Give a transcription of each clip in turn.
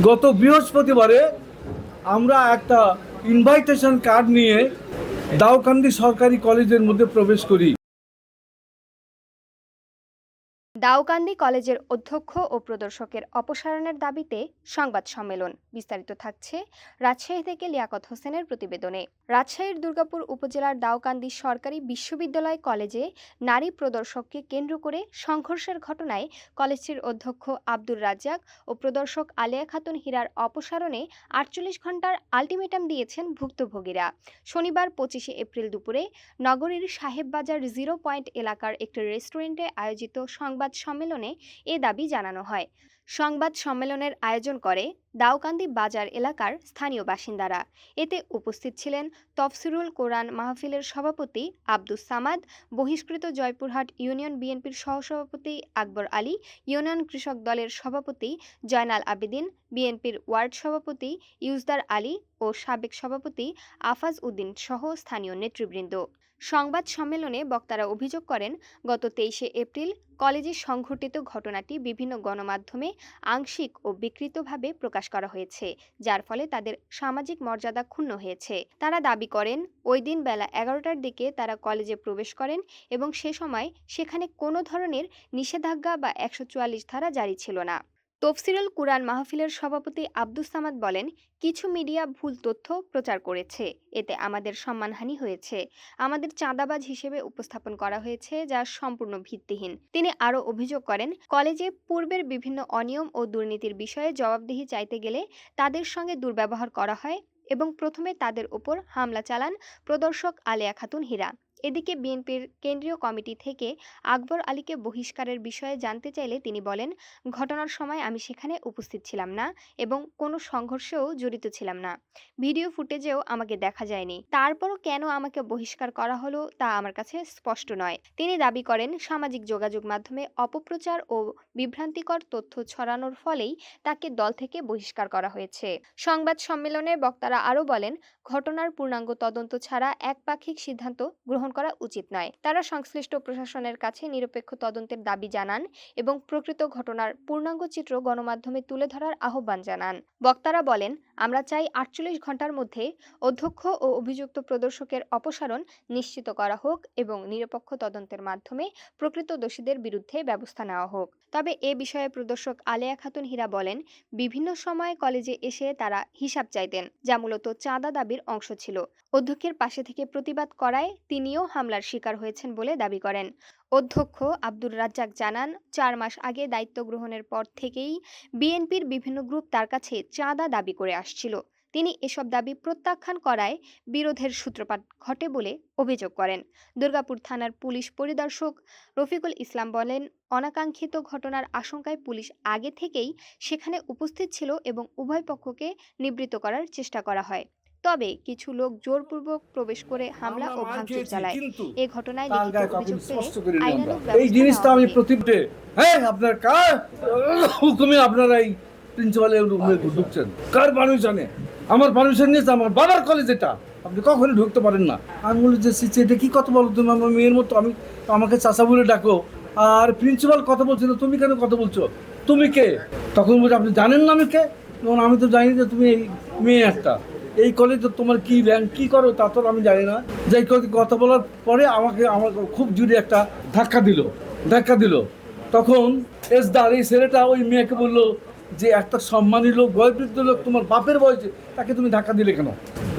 গত বৃহস্পতিবারে আমরা একটা ইনভাইটেশন কার্ড নিয়ে দাউকান্দি সরকারি কলেজের মধ্যে প্রবেশ করি। দাউকান্দি কলেজের অধ্যক্ষ ও প্রদর্শকের অপসারণের দাবিতে সংবাদ সম্মেলন। বিস্তারিত থাকছে রাজশাহী থেকে লিয়াকত হোসেনের প্রতিবেদনে। রাজশাহীর দুর্গাপুর উপজেলার দাউকান্দি সরকারি বিশ্ববিদ্যালয় কলেজে নারী প্রদর্শককে কেন্দ্র করে সংঘর্ষের ঘটনায় কলেজটির অধ্যক্ষ আব্দুর রাজ্জাক ও প্রদর্শক আলেয়া খাতুন হীরার অপসারণে ৪৮ ঘণ্টার আলটিমেটাম দিয়েছেন ভুক্তভোগীরা। শনিবার ২৫ এপ্রিল দুপুরে নগরীর সাহেববাজার 0 পয়েন্ট এলাকার একটি রেস্টুরেন্টে আয়োজিত সংবাদ সম্মেলনে এ দাবি জানানো হয়। সংবাদ সম্মেলনের আয়োজন করে দাউকান্দি বাজার এলাকার স্থানীয় বাসিন্দারা। এতে উপস্থিত ছিলেন তফসিরুল কোরআন মাহফিলের সভাপতি আব্দুস সামাদ, বহিষ্কৃত জয়পুরহাট ইউনিয়ন বিএনপির সহসভাপতি আকবর আলী, ইউনিয়ন কৃষক দলের সভাপতি জয়নাল আবেদিন, বিএনপির ওয়ার্ড সভাপতি ইউজদার আলী ও সাবেক সভাপতি আফাজ উদ্দিন সহ স্থানীয় নেতৃবৃন্দ। সংবাদ সম্মেলনে বক্তারা অভিযোগ করেন, গত ২৩ এপ্রিল কলেজে সংঘটিত ঘটনাটি বিভিন্ন গণমাধ্যমে আংশিক ও বিকৃতভাবে প্রকাশ করা হয়েছে, যার ফলে তাদের সামাজিক মর্যাদা ক্ষুণ্ণ হয়েছে। তারা দাবি করেন, ওই দিন বেলা ১১টার দিকে তারা কলেজে প্রবেশ করেন এবং সে সময় সেখানে কোনো ধরনের নিষেধাজ্ঞা বা ১৪৪ ধারা জারি ছিল না। তফসিরুল কুরআন মাহফিলের সভাপতি আব্দুস সামাদ বলেন, কিছু মিডিয়া ভুল তথ্য প্রচার করেছে, এতে আমাদের সম্মানহানি হয়েছে। আমাদের চাঁদাবাজ হিসেবে উপস্থাপন করা হয়েছে, যা সম্পূর্ণ ভিত্তিহীন। তিনি আরও অভিযোগ করেন, কলেজে পূর্বের বিভিন্ন অনিয়ম ও দুর্নীতির বিষয়ে জবাবদিহি চাইতে গেলে তাদের সঙ্গে দুর্ব্যবহার করা হয় এবং প্রথমে তাদের উপর হামলা চালান প্রদর্শক আলেয়া খাতুন হীরা। এদিকে বিএনপির কেন্দ্রীয় কমিটি থেকে আকবর আলীকে বহিষ্কারের বিষয়ে জানতে চাইলে তিনি বলেন, ঘটনার সময় আমি সেখানে উপস্থিত ছিলাম না এবং কোনো সংঘর্ষেও জড়িত ছিলাম না। ভিডিও ফুটেজেও আমাকে দেখা যায়নি। তারপরও কেন আমাকে বহিষ্কার করা হলো তা আমার কাছে স্পষ্ট নয়। তিনি দাবি করেন, সামাজিক যোগাযোগ মাধ্যমে অপপ্রচার ও বিভ্রান্তিকর তথ্য ছড়ানোর ফলেই তাকে দল থেকে বহিষ্কার করা হয়েছে। সংবাদ সম্মেলনে বক্তারা আরও বলেন, ঘটনার পূর্ণাঙ্গ তদন্ত ছাড়া একপাক্ষিক সিদ্ধান্ত গ্রহণ করা উচিত নয়। তারা সংশ্লিষ্ট প্রশাসনের কাছে নিরপেক্ষ তদন্তের দাবি জানান এবং প্রকৃত ঘটনার পূর্ণাঙ্গ চিত্র গণমাধ্যমে তুলে ধরার আহ্বান জানান। বক্তারা বলেন, আমরা চাই ৪৮ ঘণ্টার মধ্যে অধ্যক্ষ ও অভিযুক্ত প্রদর্শকের অপসারণ নিশ্চিত করা হোক এবং নিরপেক্ষ তদন্তের মাধ্যমে প্রকৃত দোষীদের বিরুদ্ধে ব্যবস্থা নেওয়া হোক। তবে এ বিষয়ে প্রদর্শক আলেয়া খাতুন হীরা বলেন, বিভিন্ন সময়ে কলেজে এসে তারা হিসাব চাইতেন, যা মূলত চাঁদা দাবির অংশ ছিল। অধ্যক্ষের পাশে থেকে প্রতিবাদ করায় তিনিও হামলার শিকার হয়েছেন বলে দাবি করেন। অধ্যক্ষ আব্দুর রাজ্জাক জানান, ৪ মাস আগে দায়িত্ব গ্রহণের পর থেকেই বিএনপির বিভিন্ন গ্রুপ তার কাছে চাঁদা দাবি করে আসছিল। তিনি এসব দাবি প্রত্যাখ্যান করায় বিরোধের সূত্রপাত ঘটে বলে অভিযোগ করেন। দুর্গাপুর থানার পুলিশ পরিদর্শক রফিকুল ইসলাম বলেন, অনাকাঙ্ক্ষিত ঘটনার আশঙ্কায় পুলিশ আগে থেকেই সেখানে উপস্থিত ছিল এবং উভয় পক্ষকে নিবৃত্ত করার চেষ্টা করা হয়। তবে কিছু লোক জোরপূর্বক প্রবেশ করে হামলা ও ভাঙচুর চালায়। এ ঘটনায় লিখিত অভিযোগ পেলে আইনানুগ এই ব্যবস্থা জিনিসটা নেওয়া আমি হবে। প্রতিবাদে, হ্যাঁ আপনার কার হুকুমে আপনারা এই প্রিন্সিপালের রুমে ঢুকছেন? কার পারমিশন জানে? আমার পারমিশন নিয়েছে, আমার বাবার কলেজ এটা, আপনি কখনো ঢুকতে পারেন না। আমি বলি যে এটা কি কথা বলো তুমি? আমার মেয়ের মতো, আমি আমাকে চাচা বলে ডাকো, আর প্রিন্সিপাল কথা বলছিল, তুমি কেন কথা বলছো? তুমি কে? তখন বলছে, আপনি জানেন না আমি কে? তখন আমি তো জানি যে তুমি এই মেয়ে একটা, এই কলেজে তোমার কি র্যাঙ্ক, কী করো তা তো আমি জানি না। যাই কথা বলার পরে আমার খুব জোরে একটা ধাক্কা দিল। তখন এসদার এই ছেলেটা ওই মেয়েকে বললো যে একটা সম্মানী লোক, বয়োবৃদ্ধ লোক, তোমার বাপের বয়সে, তাকে তুমি ধাক্কা দিলে কেন?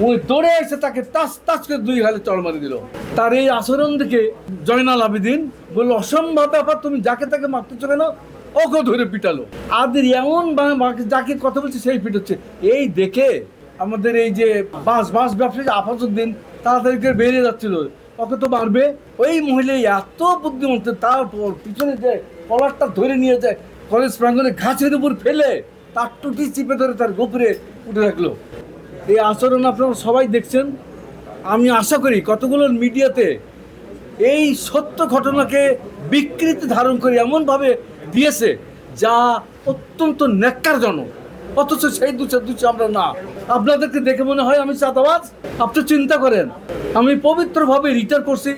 ওই দৌড়ে এসে তাকে টাচ করে 2 গালে চড় মারি দিল। তার এই আচরণ দেখে জয়নাল আবেদিন বললো, অসম্ভব ব্যাপার, তুমি যাকে তাকে মারতেছো কেন? ওকে ধরে পিটালো। আদের এমন যাকে কথা বলছে সেই পিটাচ্ছে। এই দেখে আমাদের এই যে বাস ব্যবসায়ী আফাজউদ্দিন তাড়াতাড়ি করে বেরিয়ে যাচ্ছিল, ওকে তো মারবে। ওই মহিলা এত বুদ্ধিমন্ত, তারপর পিছনে যে কলারটা ধরে নিয়ে যায়, কলেজ প্রাঙ্গণে ঘাসের উপর ফেলে তার টুটি চিপে ধরে তার গোপরে উঠে রাখলো। এই আচরণ আপনারা সবাই দেখছেন। আমি আশা করি কতগুলো মিডিয়াতে এই সত্য ঘটনাকে বিকৃতি ধারণ করে এমনভাবে দিয়েছে যা অত্যন্ত ন্যাক্কারজনক, অথচ সেই দুচে আমরা না। আপনাদেরকে দেখে মনে হয় আমি চাঁদাবাজ? আপনি চিন্তা করেন, আমি পবিত্রভাবে রিটার করছি,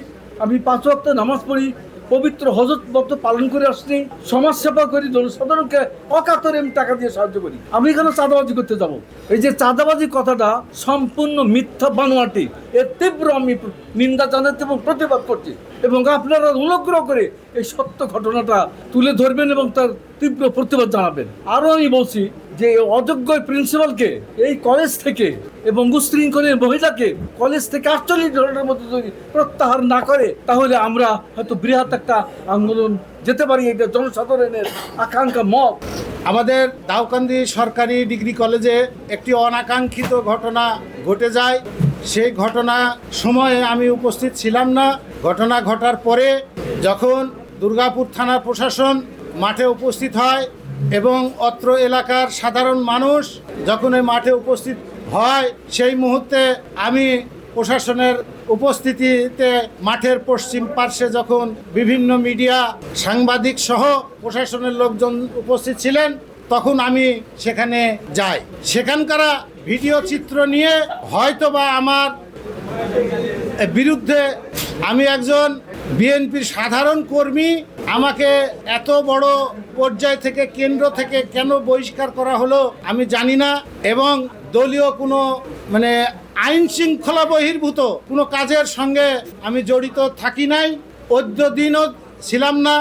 আমি 5 ওয়াক্ত নামাজ পড়ি, পবিত্র হজরত ব্রত পালন করে আসছি, সমাজ সেবা করি, জনসাধারণকে অকাতরে আমি টাকা দিয়ে সাহায্য করি। আমি এখানে চাঁদাবাজি করতে যাব? এই যে চাঁদাবাজি কথাটা সম্পূর্ণ মিথ্যা বানোয়াটি, এর তীব্র আমি নিন্দা জানাতে এবং প্রতিবাদ করছি, এবং আপনারা অনুগ্রহ করে এই সত্য ঘটনাটা তুলে ধরবেন এবং তার তীব্র প্রতিবাদ জানাবেন। আরও আমি বলছি যে অযোগ্য প্রিন্সিপালকে এই কলেজ থেকে এবং উশৃঙ্খলের মহিলাকে কলেজ থেকে 48 ঘন্টার মধ্যে যদি প্রত্যাহার না করে, তাহলে আমরা হয়তো বৃহৎ একটা আন্দোলন যেতে পারি। এটা জনসাধারণের আকাঙ্ক্ষা মত। আমাদের দাউকান্দি সরকারি ডিগ্রি কলেজে একটি অনাকাঙ্ক্ষিত ঘটনা ঘটে যায়। সেই ঘটনা সময়ে আমি উপস্থিত ছিলাম না। ঘটনা ঘটার পরে যখন দুর্গাপুর থানা প্রশাসন মাঠে উপস্থিত হয় এবং অত্র এলাকার সাধারণ মানুষ যখন এই মাঠে উপস্থিত হয়, সেই মুহূর্তে আমি প্রশাসনের উপস্থিতিতে মাঠের পশ্চিম পার্শ্বে যখন বিভিন্ন মিডিয়া, সাংবাদিক সহ প্রশাসনের লোকজন উপস্থিত ছিলেন, তখন আমি সেখানে যাই। সেখানকার ভিডিও চিত্র নিয়ে হয়তোবা আমার বিরুদ্ধে, আমি একজন বিএনপির সাধারণ কর্মী, আমাকে এত বড় পর্যায় থেকে, কেন্দ্র থেকে কেন বহিষ্কার করা হলো আমি জানি না, এবং দলীয় কোনো আইন শৃঙ্খলা বহির্ভূত কোনো কাজের সঙ্গে আমি জড়িত থাকি নাই, অদ্য দিনও ছিলাম না।